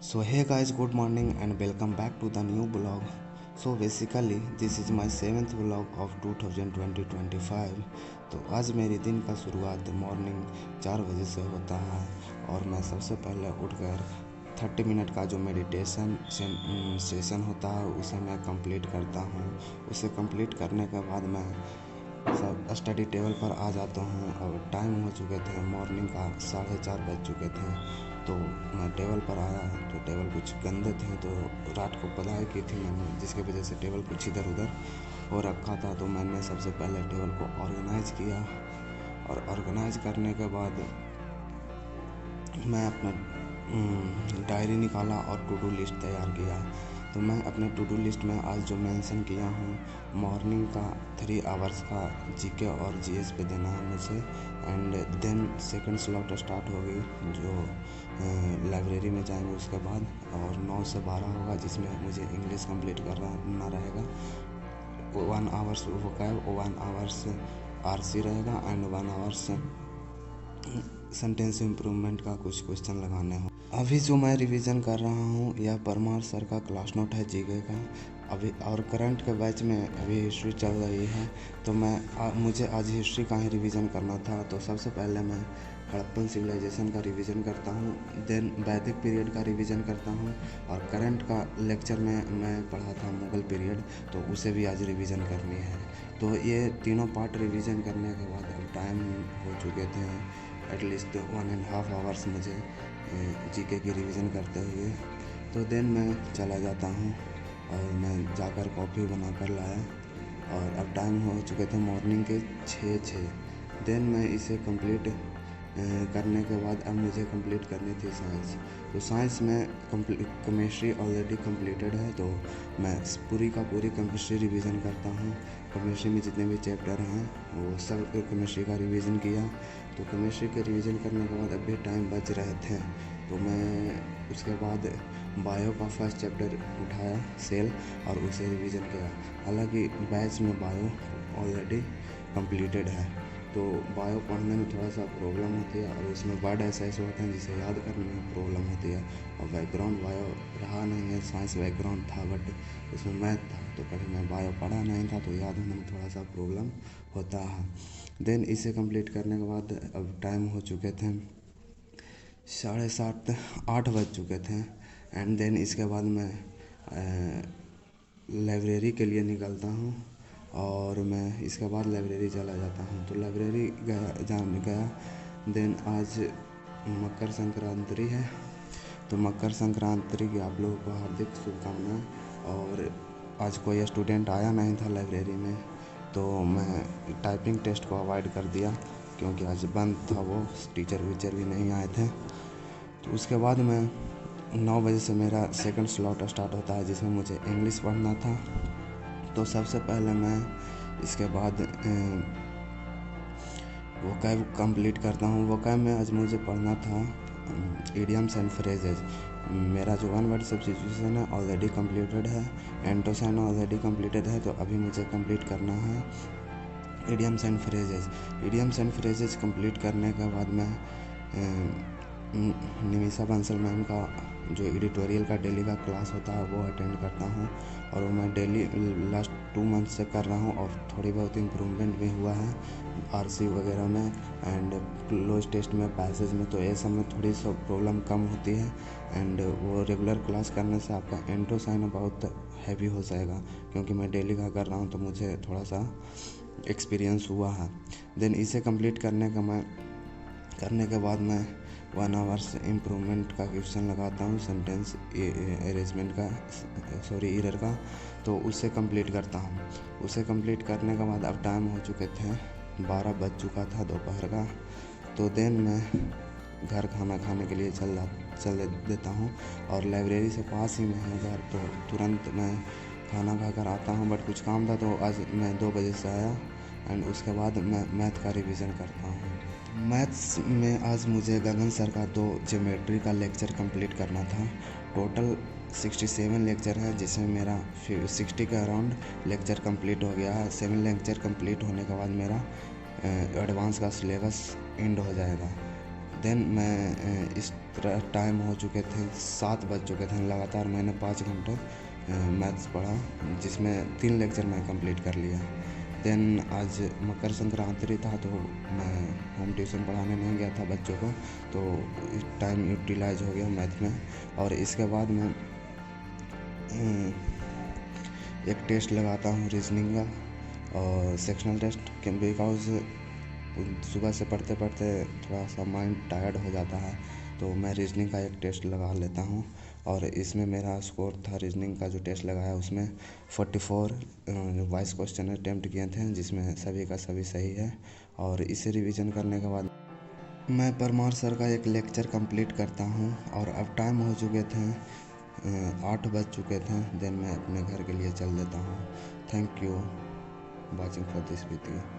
So hey guys, good morning and welcome back to the new vlog. So basically this is my 7th vlog of 2025। तो आज मेरे दिन का शुरुआत morning 4 बजे से होता है और मैं सबसे पहले उठकर 30 मिनट का जो मेडिटेशन सेशन होता है उसे मैं कंप्लीट करता हूँ। उसे कंप्लीट करने के बाद मैं सब स्टडी टेबल पर आ जाता हूँ और टाइम हो चुके थे, मॉर्निंग का 4:30 बज चुके थे। तो मैं टेबल पर आया तो टेबल कुछ गंदे थे, तो रात को पढ़ाई की थी मैंने, जिसकी वजह से टेबल कुछ इधर उधर हो रखा था। तो मैंने सबसे पहले टेबल को ऑर्गेनाइज किया और ऑर्गेनाइज करने के बाद मैं अपना डायरी निकाला और टू डू लिस्ट तैयार किया। तो मैं अपने टू डू लिस्ट में आज जो मेंशन किया हूँ, मॉर्निंग का 3 आवर्स का जीके और जीएस पे देना है मुझे। And then second slot start होगी जो लाइब्रेरी में जाएंगे उसके बाद, और 9 से 12 होगा जिसमें मुझे इंग्लिश कंप्लीट करना रहेगा। 1 आवर्स वोकैब, 1 आवर्स आरसी रहेगा एंड 1 आवर्स सेंटेंस इम्प्रूवमेंट का कुछ क्वेश्चन लगाने हो। अभी जो मैं रिवीजन कर रहा हूँ यह परमार सर का क्लास नोट है जीके का अभी, और करंट के बैच में अभी हिस्ट्री चल रही है। तो मुझे आज हिस्ट्री का ही रिवीजन करना था। तो सबसे पहले मैं हड़प्पन सिविलाइजेशन का रिवीजन करता हूँ, देन वैदिक पीरियड का रिवीजन करता हूँ, और करंट का लेक्चर में मैं पढ़ा था मुग़ल पीरियड, तो उसे भी आज रिवीजन करनी है। तो ये तीनों पार्ट रिवीजन करने के बाद अब टाइम हो चुके थे एटलीस्ट 1.5 आवर्स मुझे जीके की रिवीजन करते हुए। तो देन मैं चला जाता हूँ और मैं जाकर कॉफ़ी बना कर लाया, और अब टाइम हो चुके थे मॉर्निंग के 6:06। देन मैं इसे कंप्लीट करने के बाद अब मुझे कंप्लीट करनी थी साइंस। तो साइंस में केमिस्ट्री ऑलरेडी कंप्लीटेड है, तो मैं पूरी का पूरी केमिस्ट्री रिवीजन करता हूँ। केमिस्ट्री में जितने भी चैप्टर हैं वो सब केमिस्ट्री का रिवीजन किया। तो केमिस्ट्री के रिवीजन करने के बाद अभी टाइम बच रहे थे, तो मैं उसके बाद बायो का फर्स्ट चैप्टर उठाया सेल और उसे रिवीजन किया। हालांकि बैच में बायो ऑलरेडी कंप्लीटेड है, तो बायो पढ़ने में थोड़ा सा प्रॉब्लम होती है, और उसमें वर्ड ऐसे होते हैं जिसे याद करने में प्रॉब्लम होती है। और बैकग्राउंड बायो रहा नहीं है, साइंस बैकग्राउंड था बट उसमें मैथ था, तो कभी मैं बायो पढ़ा नहीं था, तो याद होने में थोड़ा सा प्रॉब्लम होता है। देन इसे कंप्लीट करने के बाद अब टाइम हो चुके थे 7:30, 8 बज चुके थे। एंड देन इसके बाद मैं लाइब्रेरी के लिए निकलता हूँ, और मैं इसके बाद लाइब्रेरी चला जाता हूँ। तो लाइब्रेरी गया। देन आज मकर संक्रांति है, तो मकर संक्रांति की आप लोगों को हार्दिक शुभकामनाएं। और आज कोई स्टूडेंट आया नहीं था लाइब्रेरी में, तो मैं टाइपिंग टेस्ट को अवॉइड कर दिया क्योंकि आज बंद था, वो टीचर वीचर भी नहीं आए थे। तो उसके बाद मैं 9 बजे से मेरा सेकंड स्लॉट स्टार्ट होता है जिसमें मुझे इंग्लिश पढ़ना था। तो सबसे पहले मैं इसके बाद वोकैब कंप्लीट करता हूँ। वोकैब में आज मुझे पढ़ना था इडियम्स एंड फ्रेजेज। मेरा जो 1 वर्ड सब्स्टिट्यूशन है ऑलरेडी कंप्लीटेड है, एंटोसाइन ऑलरेडी कंप्लीटेड है, तो अभी मुझे कंप्लीट करना है idioms and phrases. Idioms and phrases complete करने के बाद मैं निमिषा बंसल मैम का जो एडिटोरियल का डेली का क्लास होता है वो अटेंड करता हूँ, और वो मैं डेली लास्ट 2 मंथ से कर रहा हूँ, और थोड़ी बहुत इम्प्रूवमेंट भी हुआ है आरसी वगैरह में एंड क्लोज टेस्ट में, पैसेज में। तो ये सब में थोड़ी सी प्रॉब्लम कम होती है, एंड वो रेगुलर क्लास करने से आपका एंटोसाइन बहुत हैवी हो जाएगा, क्योंकि मैं डेली का कर रहा हूँ तो मुझे थोड़ा सा एक्सपीरियंस हुआ है। देन इसे कंप्लीट करने के बाद मैं 1 आवर्स इम्प्रूवमेंट का क्वेश्चन लगाता हूँ, सेंटेंस अरेंजमेंट का, एरर का, तो उसे कंप्लीट करता हूँ। उसे कंप्लीट करने के बाद अब टाइम हो चुके थे 12 बज चुका था दोपहर का। तो देन मैं घर खाना खाने के लिए चल देता हूँ, और लाइब्रेरी से पास ही में है घर, तो तुरंत मैं खाना खा कर आता हूँ। बट कुछ काम था तो आज मैं 2 बजे से आया, एंड उसके बाद मैं मैथ का रिवीजन करता हूँ। मैथ्स में आज मुझे गगन सर का 2 ज्योमेट्री का लेक्चर कंप्लीट करना था। टोटल 67 लेक्चर है, जिसमें मेरा 60 के अराउंड लेक्चर कंप्लीट हो गया है। 7 लेक्चर कंप्लीट होने के बाद मेरा एडवांस का सिलेबस एंड हो जाएगा। देन मैं इस तरह टाइम हो चुके थे 7 बज चुके थे। लगातार मैंने 5 घंटे मैथ्स पढ़ा, जिसमें 3 लेक्चर मैं कंप्लीट कर लिया। देन आज मकर संक्रांति था, तो मैं होम ट्यूशन पढ़ाने नहीं गया था बच्चों को, तो टाइम यूटिलाइज हो गया मैथ में। और इसके बाद मैं एक टेस्ट लगाता हूँ रीजनिंग का और सेक्शनल टेस्ट, बिकॉज सुबह से पढ़ते पढ़ते थोड़ा सा माइंड टायर्ड हो जाता है, तो मैं रीजनिंग का एक टेस्ट लगा लेता हूँ। और इसमें मेरा स्कोर था, रीजनिंग का जो टेस्ट लगाया उसमें 44 22 क्वेश्चन अटैम्प्ट किए थे, जिसमें सभी का सभी सही है। और इसे रिवीजन करने के बाद मैं परमार सर का एक लेक्चर कंप्लीट करता हूँ। और अब टाइम हो चुके थे 8 बज चुके थे। देन मैं अपने घर के लिए चल देता हूँ। Thank you watching for this video.